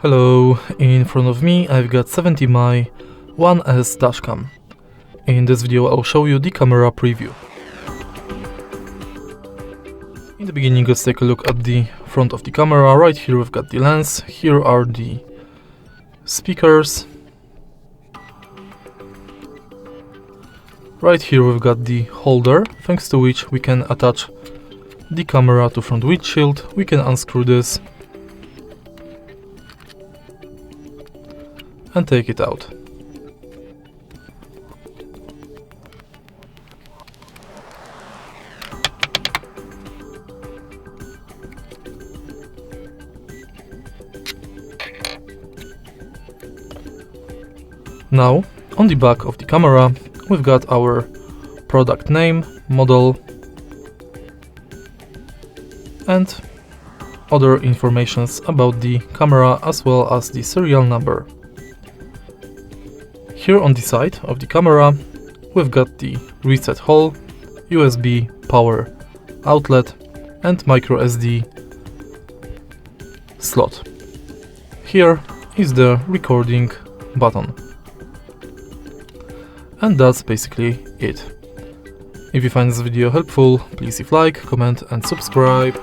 Hello, in front of me I've got 70mm 1S Dash Cam. In this video I'll show you the camera preview. In the beginning let's take a look at the front of the camera. Right here we've got the lens, here are the speakers. Right here we've got the holder, thanks to which we can attach the camera to front windshield. We can unscrew this and take it out. Now, on the back of the camera, we've got our product name, model, and other informations about the camera as well as the serial number. Here on the side of the camera, we've got the reset hole, USB power outlet, and micro SD slot. Here is the recording button. And that's basically it. If you find this video helpful, please leave a like, comment and subscribe.